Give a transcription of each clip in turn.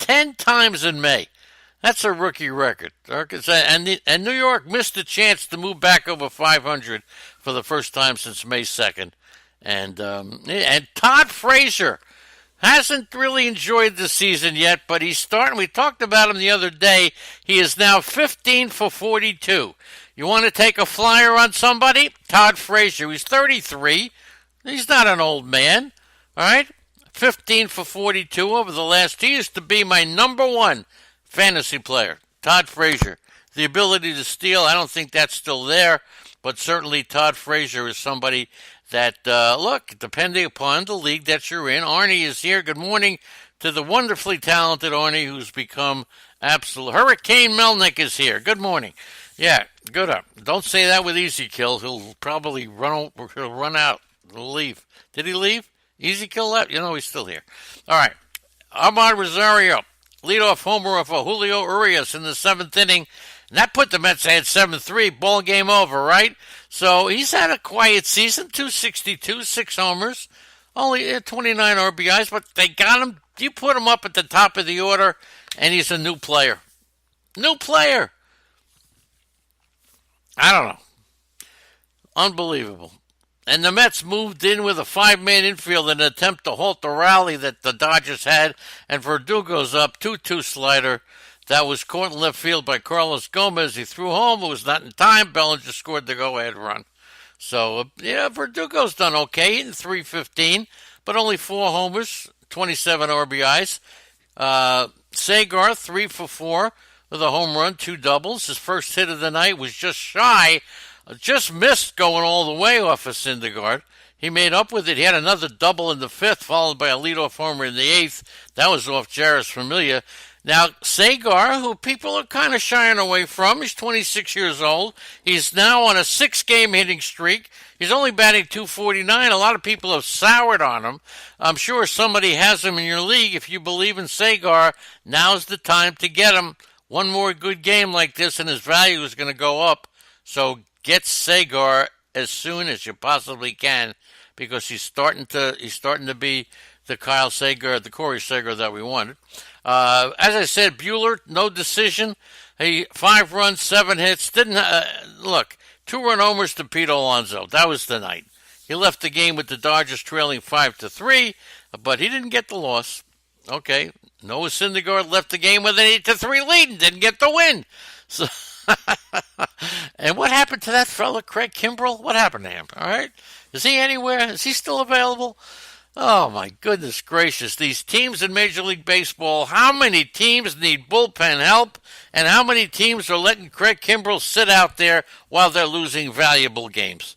10 times in May. That's a rookie record. And New York missed a chance to move back over 500 for the first time since May 2nd. And Todd Frazier hasn't really enjoyed the season yet, but he's starting. We talked about him the other day. He is now 15 for 42. You want to take a flyer on somebody? Todd Frazier. He's 33. He's not an old man. All right? 15 for 42 over the last. He used to be my number one fantasy player, Todd Frazier. The ability to steal, I don't think that's still there, but certainly Todd Frazier is somebody that, look, depending upon the league that you're in. Arnie is here. Good morning to the wonderfully talented Arnie, who's become absolute. Hurricane Melnick is here. Good morning. Yeah, good up. Don't say that with Easy Kill. He'll probably run out. He'll leave. Did he leave? Easy Kill left? He's still here. All right. Ahmad Rosario, leadoff homer for Julio Urias in the seventh inning. And that put the Mets ahead 7-3. Ball game over, right? So he's had a quiet season, 262, 6 homers, only 29 RBIs, but they got him. You put him up at the top of the order, and he's a new player. New player. I don't know. Unbelievable. And the Mets moved in with a 5-man infield in an attempt to halt the rally that the Dodgers had, and Verdugo's up 2-2 slider. That was caught in left field by Carlos Gomez. He threw home. It was not in time. Bellinger scored the go-ahead run. So, Verdugo's done okay in 315, but only 4 homers, 27 RBIs. Sagar, 3 for 4 with a home run, 2 doubles. His first hit of the night was just missed going all the way off of Syndergaard. He made up with it. He had another double in the 5th, followed by a leadoff homer in the 8th. That was off Jairus Familia. Now, Sagar, who people are kind of shying away from, he's 26 years old. He's now on a 6-game hitting streak. He's only batting .249. A lot of people have soured on him. I'm sure somebody has him in your league. If you believe in Sagar, now's the time to get him. One more good game like this, and his value is going to go up. So get Sagar as soon as you possibly can, because he's starting to be the Kyle Sagar, the Corey Sagar that we wanted. As I said, Buehler, no decision. 5 runs, 7 hits. Didn't look. 2-run homers to Pete Alonso. That was the night. He left the game with the Dodgers trailing 5-3, but he didn't get the loss. Okay, Noah Syndergaard left the game with an 8-3 lead and didn't get the win. So, and what happened to that fella, Craig Kimbrell? What happened to him? All right, is he anywhere? Is he still available? Oh, my goodness gracious. These teams in Major League Baseball, how many teams need bullpen help, and how many teams are letting Craig Kimbrell sit out there while they're losing valuable games?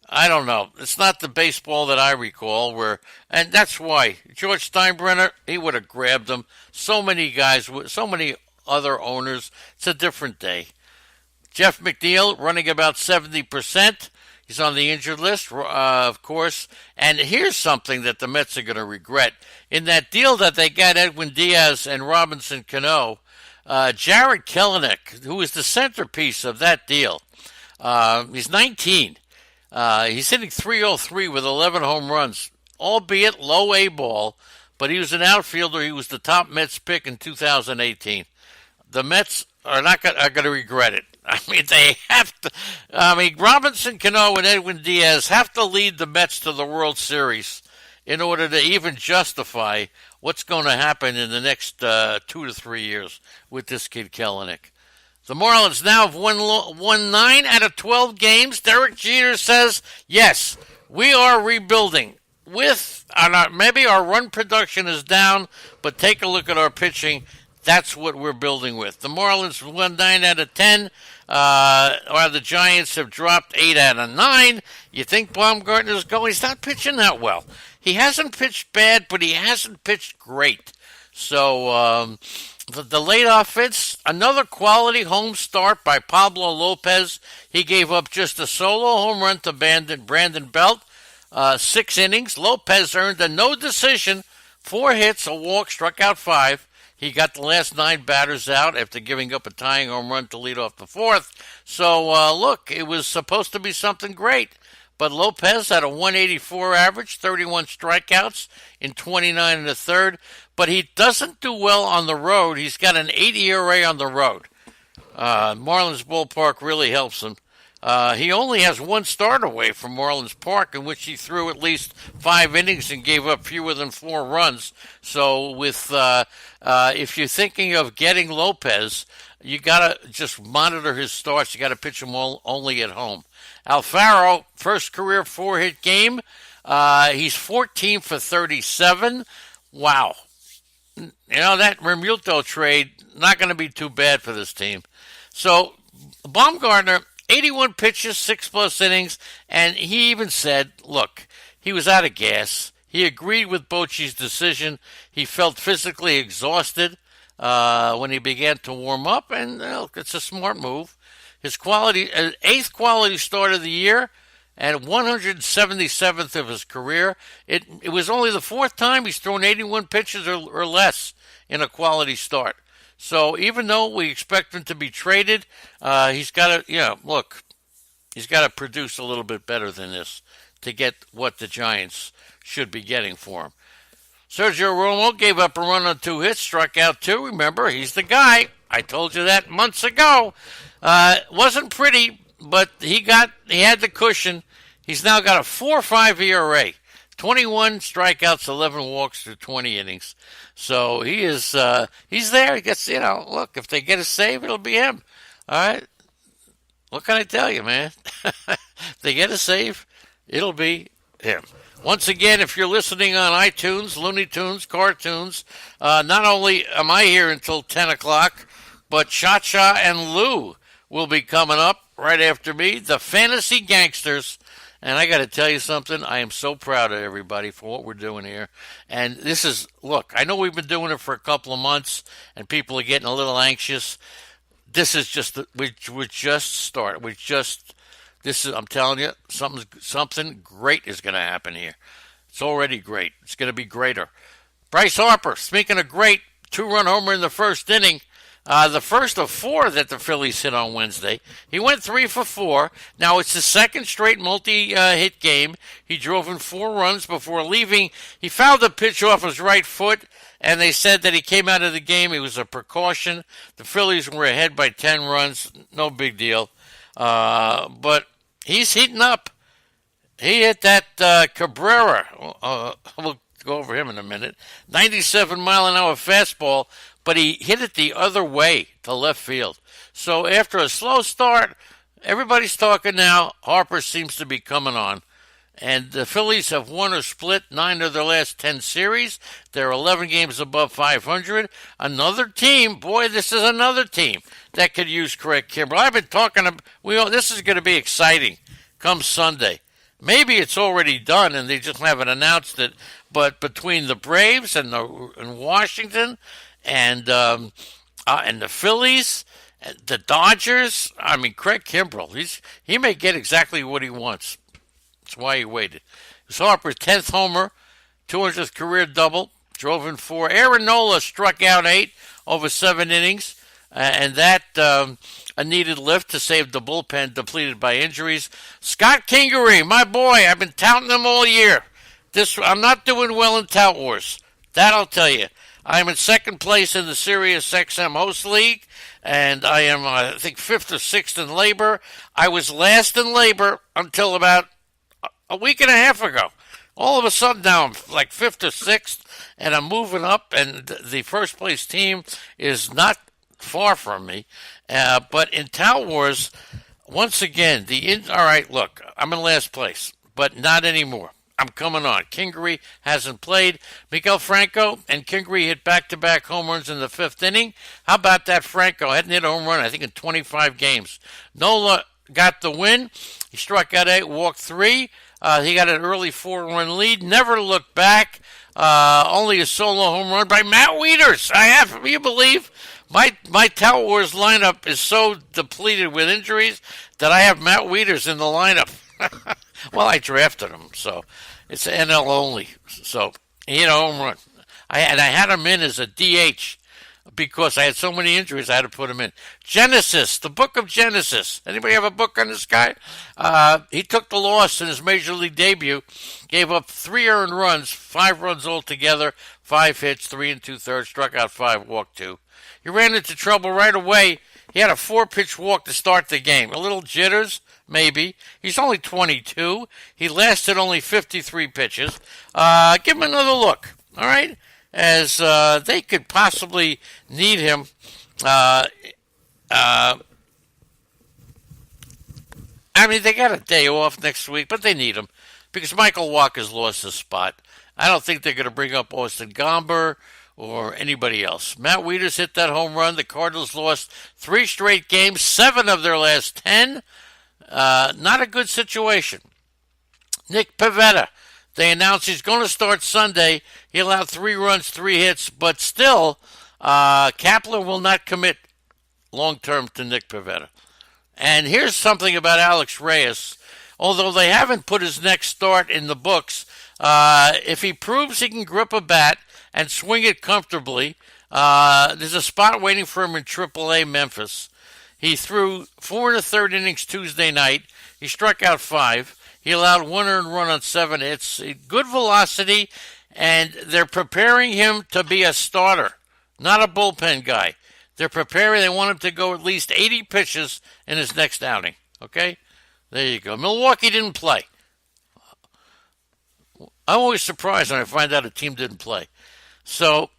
I don't know. It's not the baseball that I recall, and that's why George Steinbrenner, he would have grabbed him. So many guys, so many other owners. It's a different day. Jeff McNeil running about 70%. He's on the injured list, of course. And here's something that the Mets are going to regret. In that deal that they got Edwin Diaz and Robinson Cano, Jared Kelenic, who is the centerpiece of that deal, he's 19. He's hitting .303 with 11 home runs, albeit low A ball, but he was an outfielder. He was the top Mets pick in 2018. The Mets are going to regret it. I mean, they have to. Robinson Cano and Edwin Diaz have to lead the Mets to the World Series in order to even justify what's going to happen in the next 2 to 3 years with this kid Kelenic. The Marlins now have won 9 out of 12 games. Derek Jeter says, yes, we are rebuilding. Maybe our run production is down, but take a look at our pitching. That's what we're building with. The Marlins won 9 out of 10, while the Giants have dropped 8 out of 9. You think Baumgartner's going? He's not pitching that well. He hasn't pitched bad, but he hasn't pitched great. So the late offense, another quality home start by Pablo Lopez. He gave up just a solo home run to Brandon Belt. 6 innings. Lopez earned a no decision, 4 hits, a walk, struck out 5. He got the last 9 batters out after giving up a tying home run to lead off the 4th. So, look, it was supposed to be something great. But Lopez had a 184 average, 31 strikeouts in 29 in the third. But he doesn't do well on the road. He's got an 8 ERA on the road. Marlins Ballpark really helps him. He only has one start away from Marlins Park, in which he threw at least 5 innings and gave up fewer than 4 runs. So, if you're thinking of getting Lopez, you gotta just monitor his starts. You gotta pitch him only at home. Alfaro, first career 4-hit game. He's 14 for 37. Wow. That Remuto trade, not going to be too bad for this team. So, Baumgartner, 81 pitches, 6+ innings, and he even said, look, he was out of gas. He agreed with Bochy's decision. He felt physically exhausted when he began to warm up, and it's a smart move. His 8th quality start of the year, and 177th of his career. It was only the 4th time he's thrown 81 pitches or less in a quality start. So even though we expect him to be traded, he's got to, he's got to produce a little bit better than this to get what the Giants should be getting for him. Sergio Romo gave up a run on 2 hits, struck out 2. Remember, he's the guy. I told you that months ago. Wasn't pretty, but he had the cushion. He's now got a 4.5 ERA, 21 strikeouts, 11 walks through 20 innings. So he's there. He gets, look, if they get a save, it'll be him. All right. What can I tell you, man? If they get a save, it'll be him. Once again, if you're listening on iTunes, Looney Tunes, Cartoons, not only am I here until 10 o'clock, but Cha-Cha and Lou will be coming up right after me, the Fantasy Gangsters. And I got to tell you something, I am so proud of everybody for what we're doing here. And this is, look, I know we've been doing it for a couple of months, and people are getting a little anxious. This is just, we're just starting. I'm telling you, something great is going to happen here. It's already great. It's going to be greater. Bryce Harper, speaking of great, 2-run homer in the first inning. The first of 4 that the Phillies hit on Wednesday. He went 3 for 4. Now, it's the second straight multi-hit game. He drove in 4 runs before leaving. He fouled a pitch off his right foot, and they said that he came out of the game. It was a precaution. The Phillies were ahead by 10 runs. No big deal. But he's heating up. He hit that Cabrera. We'll go over him in a minute. 97-mile-an-hour fastball, but he hit it the other way to left field. So after a slow start, everybody's talking now. Harper seems to be coming on. And the Phillies have won or split 9 of their last 10 series. They're 11 games above 500. Another team, boy, this is another team that could use Craig Kimbrell. I've been talking this is going to be exciting come Sunday. Maybe it's already done and they just haven't announced it. But between the Braves and Washington and the Phillies, the Dodgers, Craig Kimbrell, he may get exactly what he wants. That's why he waited. It was Harper's 10th homer, 200th career double, drove in 4. Aaron Nola struck out 8 over 7 innings, and that a needed lift to save the bullpen depleted by injuries. Scott Kingery, my boy, I've been touting him all year. I'm not doing well in Tout Wars. That I'll tell you. I'm in second place in the Sirius XM Host League, and I am, I think, 5th or 6th in labor. I was last in labor until about a week and a half ago. All of a sudden now I'm like 5th or 6th, and I'm moving up, and the first place team is not far from me. But in Tout Wars, once again, all right, look, I'm in last place, but not anymore. I'm coming on. Kingery hasn't played. Miguel Franco and Kingery hit back-to-back home runs in the 5th inning. How about that Franco? Hadn't hit a home run, I think, in 25 games. Nola got the win. He struck out 8, walked 3. He got an early 4-run lead. Never looked back. Only a solo home run by Matt Wieters. Can you believe? My Tout Wars lineup is so depleted with injuries that I have Matt Wieters in the lineup. Well, I drafted him, so it's NL only. So he hit a home run. I had him in as a DH. because I had so many injuries. I had to put him in. Genesis, the book of Genesis. Anybody have a book on this guy? He took the loss in his major league debut. Gave up 3 earned runs, 5 runs altogether, 5 hits, 3 and 2/3, struck out 5, walked 2. He ran into trouble right away. He had a 4-pitch walk to start the game. A little jitters, maybe. He's only 22. He lasted only 53 pitches. Give him another look, all right? As they could possibly need him. I mean, they got a day off next week, but they need him because Michael Walker's lost his spot. I don't think they're going to bring up Austin Gomber or anybody else. Matt Wieters hit that home run. The Cardinals lost 3 straight games, 7 of their last 10. Not a good situation. Nick Pivetta, they announced he's going to start Sunday. He allowed 3 runs, 3 hits, but still, Kapler will not commit long-term to Nick Pivetta. And here's something about Alex Reyes. Although they haven't put his next start in the books, if he proves he can grip a bat and swing it comfortably, there's a spot waiting for him in AAA Memphis. He threw 4 1/3 innings Tuesday night. He struck out 5. He allowed 1 earned run on 7 hits. Good velocity, and they're preparing him to be a starter, not a bullpen guy. They're preparing. They want him to go at least 80 pitches in his next outing. Okay? There you go. Milwaukee didn't play. I'm always surprised when I find out a team didn't play. So,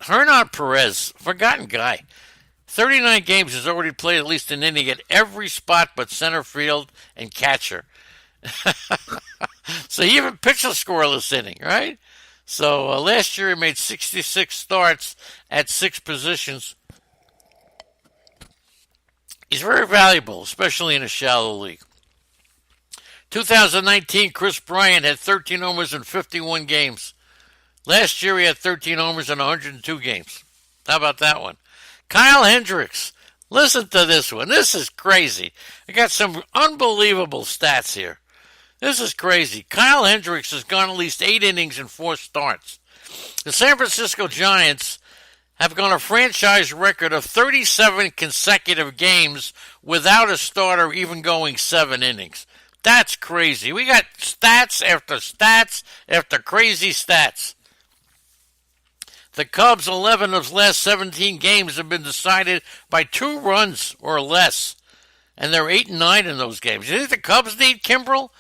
Hernan Perez, forgotten guy. 39 games, has already played at least an inning at every spot but center field and catcher. So he even pitched a scoreless inning, right? So last year he made 66 starts at 6 positions. He's very valuable, especially in a shallow league. 2019, Chris Bryant had 13 homers in 51 games. Last year he had 13 homers in 102 games. How about that one? Kyle Hendricks. Listen to this one. This is crazy. I got some unbelievable stats here. This is crazy. Kyle Hendricks has gone at least 8 innings in 4 starts. The San Francisco Giants have gone a franchise record of 37 consecutive games without a starter even going 7 innings. That's crazy. We got stats after crazy stats. The Cubs' 11 of his last 17 games have been decided by 2 runs or less, and they're 8-9 in those games. You think the Cubs need Kimbrel?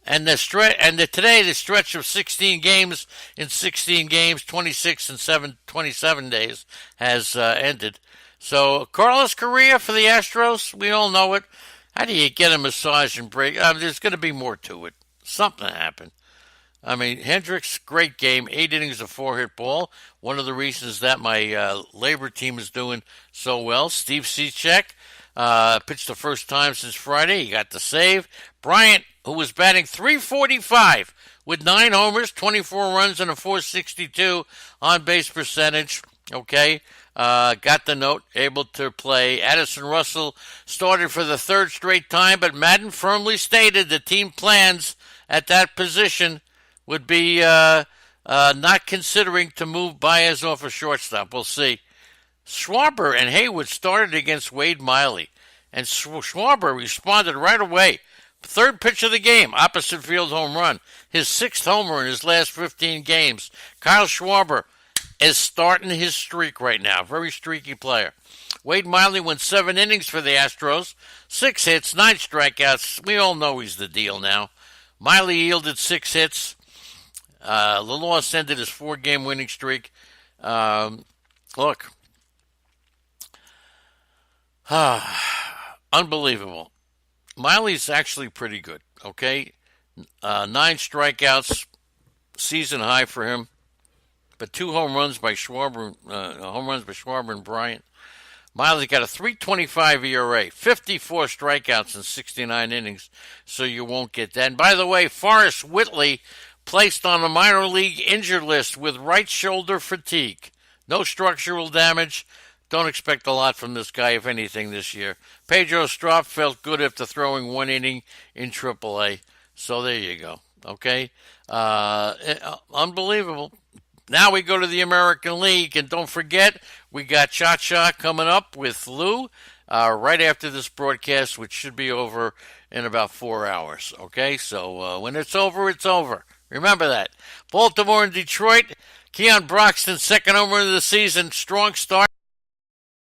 And today the stretch of 16 games in 16 games, 26 and 27 days has ended. So Carlos Correa for the Astros, we all know it. How do you get a massage and break? There's going to be more to it. Something happened. I mean, Hendricks, great game, 8 innings of 4-hit ball. One of the reasons that my labor team is doing so well. Steve Cishek pitched the first time since Friday. He got the save. Bryant, who was batting .345 with 9 homers, 24 runs, and a .462 on-base percentage. Okay, got the note, able to play. Addison Russell started for the 3rd straight time, but Madden firmly stated the team plans at that position would be not considering to move Baez off a shortstop. We'll see. Schwarber and Haywood started against Wade Miley, and Schwarber responded right away. 3rd pitch of the game, opposite field home run. His 6th homer in his last 15 games. Kyle Schwarber is starting his streak right now. Very streaky player. Wade Miley went 7 innings for the Astros. 6 hits, 9 strikeouts. We all know he's the deal now. Miley yielded 6 hits. The loss ended his 4-game winning streak. Look. Unbelievable. Miley's actually pretty good, okay? 9 strikeouts, season high for him. But 2 home runs by Schwarber, and Bryant. Miley's got a .325 ERA, 54 strikeouts in 69 innings, so you won't get that. And by the way, Forrest Whitley placed on a minor league injured list with right shoulder fatigue. No structural damage. Don't expect a lot from this guy, if anything, this year. Pedro Strop felt good after throwing 1 inning in AAA. So there you go. Okay? Unbelievable. Now we go to the American League, and don't forget, we got Cha Cha coming up with Lou right after this broadcast, which should be over in about 4 hours. Okay, so when it's over, it's over. Remember that. Baltimore and Detroit, Keon Broxton, second homer of the season, strong start.